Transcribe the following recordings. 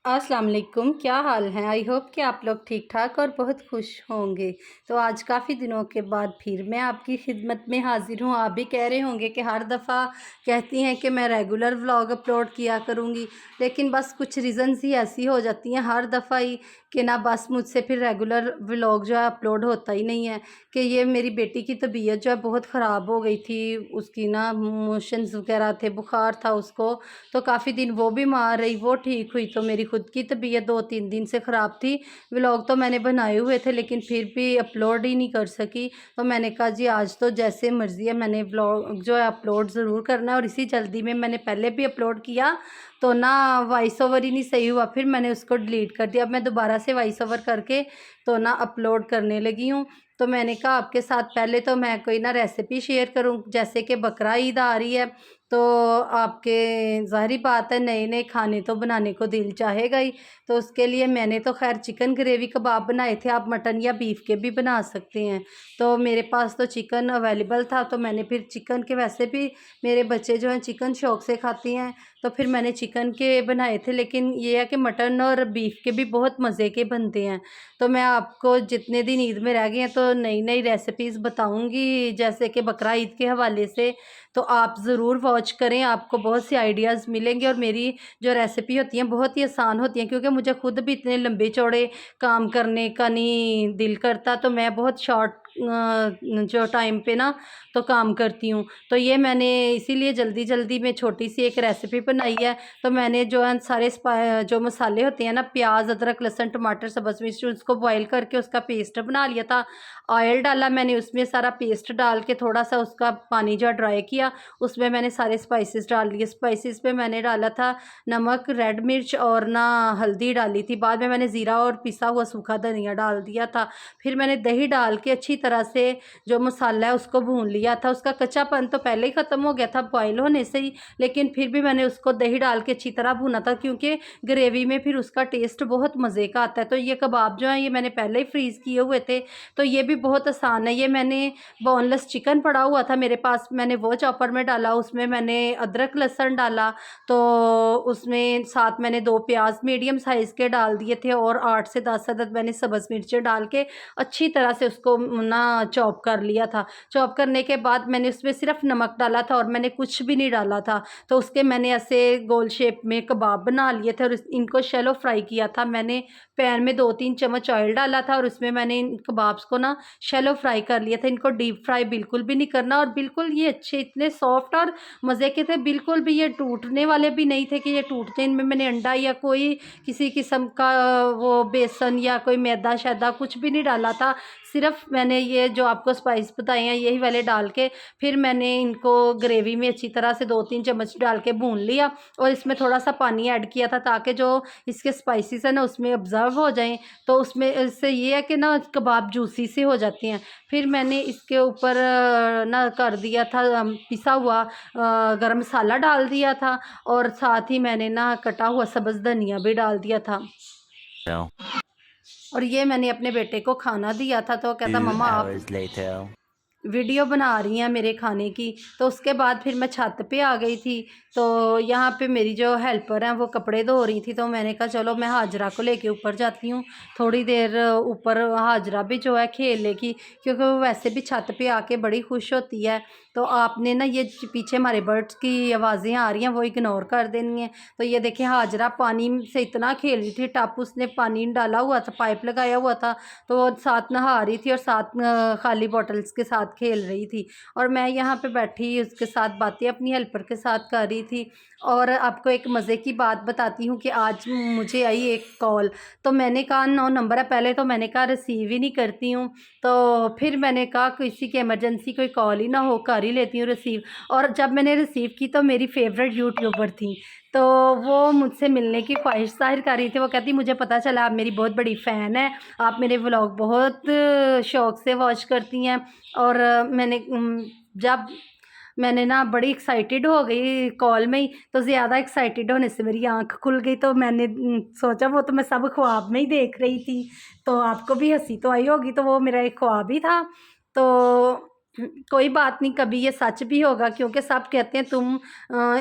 अस्सलाम वालेकुम, क्या हाल है। आई होप कि आप लोग ठीक ठाक और बहुत खुश होंगे। तो आज काफ़ी दिनों के बाद फिर मैं आपकी खिदमत में हाज़िर हूँ। आप भी कह रहे होंगे कि हर दफ़ा कहती हैं कि मैं रेगुलर व्लॉग अपलोड किया करूँगी, लेकिन बस कुछ रीज़न्स ही ऐसी हो जाती हैं हर दफ़ा ही कि ना बस मुझसे फिर रेगुलर व्लॉग जो है अपलोड होता ही नहीं है। कि ये मेरी बेटी की तबीयत जो है बहुत ख़राब हो गई थी, उसकी ना मोशंस वगैरह थे, बुखार था उसको, तो काफ़ी दिन वो बीमार रही, वो ठीक हुई तो मेरी खुद की तबीयत 2-3 दिन से ख़राब थी। व्लॉग तो मैंने बनाए हुए थे लेकिन फिर भी अपलोड ही नहीं कर सकी। तो मैंने कहा जी आज तो जैसे मर्ज़ी है, मैंने व्लॉग जो है अपलोड ज़रूर करना है। और इसी जल्दी में मैंने पहले भी अपलोड किया तो ना वॉइस ओवर ही नहीं सही हुआ, फिर मैंने उसको डिलीट कर दिया। अब मैं दोबारा से वॉइस ओवर करके तो ना अपलोड करने लगी हूँ। तो मैंने कहा आपके साथ पहले तो मैं कोई ना रेसिपी शेयर करूँ, जैसे कि बकरा ईद आ रही है तो आपके ज़ाहिर-सी बात है नए-नए खाने तो बनाने को दिल चाहेगा ही। तो उसके लिए मैंने तो ख़ैर चिकन ग्रेवी कबाब बनाए थे, आप मटन या बीफ के भी बना सकते हैं। तो मेरे पास तो चिकन अवेलेबल था तो मैंने फिर चिकन के, वैसे भी मेरे बच्चे जो हैं चिकन शौक़ से खाते हैं, तो फिर मैंने चिकन के बनाए थे। लेकिन ये है कि मटन और बीफ के भी बहुत मज़े के बनते हैं। तो मैं आपको जितने दिन ईद में रह गए हैं तो नई-नई रेसिपीज़ बताऊँगी, जैसे कि बकरा ईद के हवाले से। तो आप ज़रूर वॉच करें, आपको बहुत से आइडियाज़ मिलेंगे। और मेरी जो रेसिपी होती हैं बहुत ही आसान होती हैं, क्योंकि मुझे खुद भी इतने लंबे चौड़े काम करने का नहीं दिल करता, तो मैं बहुत शॉर्ट जो टाइम पे ना तो काम करती हूँ। तो ये मैंने इसीलिए जल्दी-जल्दी में छोटी-सी एक रेसिपी बनाई है। तो मैंने जो है सारे जो मसाले होते हैं ना, प्याज़, अदरक, लहसुन, टमाटर, सब्ज़ मिर्च, उसको बॉयल करके उसका पेस्ट बना लिया था। ऑयल डाला मैंने, उसमें सारा पेस्ट डाल के थोड़ा-सा उसका पानी जो ड्राई किया, उसमें मैंने सारे स्पाइसेस डाल दिए। स्पाइसेस में मैंने डाला था नमक, रेड मिर्च और ना हल्दी डाली थी। बाद में मैंने ज़ीरा और पिसा हुआ सूखा धनिया डाल दिया था। फिर मैंने दही डाल के अच्छी तरह से जो मसाला है उसको भून लिया था। उसका कच्चापन तो पहले ही ख़त्म हो गया था बॉयल होने से ही, लेकिन फिर भी मैंने उसको दही डाल के अच्छी तरह भूना था, क्योंकि ग्रेवी में फिर उसका टेस्ट बहुत मज़े का आता है। तो ये कबाब जो हैं ये मैंने पहले ही फ्रीज़ किए हुए थे, तो ये भी बहुत आसान है। ये मैंने बोनलेस चिकन पड़ा हुआ था मेरे पास, मैंने वो चॉपर में डाला, उसमें मैंने अदरक लहसुन डाला, तो उसमें साथ मैंने 2 प्याज मीडियम साइज़ के डाल दिए थे और 8 से 10 अदद मैंने सब्ज़ मिर्चें डाल के अच्छी तरह से उसको ना चॉप कर लिया था। चॉप करने के बाद मैंने उसमें सिर्फ़ नमक डाला था और मैंने कुछ भी नहीं डाला था। तो उसके मैंने ऐसे गोल शेप में कबाब बना लिए थे और इनको शैलो फ्राई किया था। मैंने पैन में 2-3 चम्मच ऑयल डाला था और उसमें मैंने इन कबाब्स को ना शैलो फ्राई कर लिया था। इनको डीप फ्राई बिल्कुल भी नहीं करना, और बिल्कुल ये अच्छे इतने सॉफ्ट और मज़े के थे, बिल्कुल भी ये टूटने वाले भी नहीं थे कि ये टूटते। इनमें मैंने अंडा या कोई किसी किस्म का वो बेसन या कोई मैदा-शैदा कुछ भी नहीं डाला था। सिर्फ़ मैंने ये जो आपको स्पाइस बताए हैं यही वाले डाल के फिर मैंने इनको ग्रेवी में अच्छी तरह से 2-3 चम्मच डाल के भून लिया, और इसमें थोड़ा-सा पानी ऐड किया था ताकि जो इसके स्पाइसेस हैं ना उसमें ऑब्ज़र्व हो जाएँ। तो उसमें इससे ये है कि ना कबाब जूसी से हो जाते हैं। फिर मैंने इसके ऊपर ना कर दिया था पिसा हुआ गरम मसाला डाल दिया था, और साथ ही मैंने ना कटा हुआ सब्ज़ धनिया भी डाल दिया था। No. और ये मैंने अपने बेटे को खाना दिया था, तो वो कहता 2 मम्मा आप hours later. वीडियो बना रही हैं मेरे खाने की। तो उसके बाद फिर मैं छत पे आ गई थी, तो यहाँ पे मेरी जो हेल्पर हैं वो कपड़े धो रही थी, तो मैंने कहा चलो मैं हाजरा को लेके ऊपर जाती हूँ, थोड़ी देर ऊपर हाजरा भी जो है खेल लेगी, क्योंकि वो वैसे भी छत पे आके बड़ी खुश होती है। तो आपने ना ये पीछे हमारे बर्ड्स की आवाज़ें आ रही हैं वो इग्नोर कर देनी है। तो ये देखिए हाजरा पानी से इतना खेल रही थी, टप उसने पानी डाला हुआ था, पाइप लगाया हुआ था, तो वो साथ नहा रही थी और साथ खाली बॉटल्स के साथ खेल रही थी, और मैं यहाँ पे बैठी उसके साथ बातें अपनी हेल्पर के साथ कर रही थी। और आपको एक मज़े की बात बताती हूँ कि आज मुझे आई एक कॉल, तो मैंने कहा नो नंबर है, पहले तो मैंने कहा रिसीव ही नहीं करती हूँ, तो फिर मैंने कहा किसी की इमरजेंसी कोई कॉल ही ना हो, कर ही लेती हूँ रिसीव। और जब मैंने रिसीव की तो मेरी फेवरेट यूट्यूबर थी, तो वो मुझसे मिलने की ख्वाहिश ज़ाहिर कर रही थी। वो कहती मुझे पता चला आप मेरी बहुत बड़ी फ़ैन हैं, आप मेरे व्लॉग बहुत शौक़ से वॉच करती हैं। और जब मैंने ना बड़ी एक्साइटेड हो गई कॉल में ही, तो ज़्यादा एक्साइटेड होने से मेरी आँख खुल गई, तो मैंने सोचा वो तो मैं सब ख्वाब में ही देख रही थी, तो आपको भी हँसी तो आई होगी, तो वो मेरा एक ख्वाब ही था। तो कोई बात नहीं, कभी ये सच भी होगा, क्योंकि सब कहते हैं तुम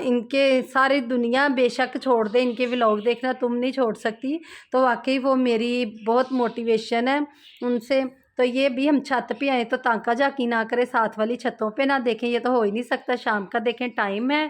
इनके सारी दुनिया बेशक छोड़ दे, इनके व्लॉग देखना तुम नहीं छोड़ सकती। तो वाक़ई वो मेरी बहुत मोटिवेशन है उनसे। तो ये भी हम छत पे आए तो ताका झाकी ना करें, साथ वाली छतों पे ना देखें, ये तो हो ही नहीं सकता। शाम का देखें टाइम है,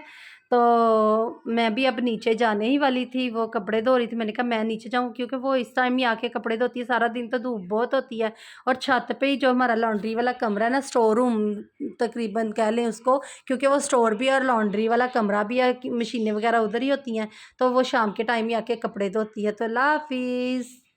तो मैं भी अब नीचे जाने ही वाली थी। वो कपड़े धो रही थी, मैंने कहा मैं नीचे जाऊँ, क्योंकि वो इस टाइम ही आके कपड़े धोती है। सारा दिन तो धूप बहुत होती है। और छत पे ही जो हमारा लॉन्ड्री वाला कमरा है ना, स्टोर रूम तकरीबन कह लें उसको, क्योंकि वो स्टोर भी है और लॉन्ड्री वाला कमरा भी है, मशीनें वगैरह उधर ही होती हैं। तो वो शाम के टाइम ही आके कपड़े धोती है। तो अल्लाह हाफिज़।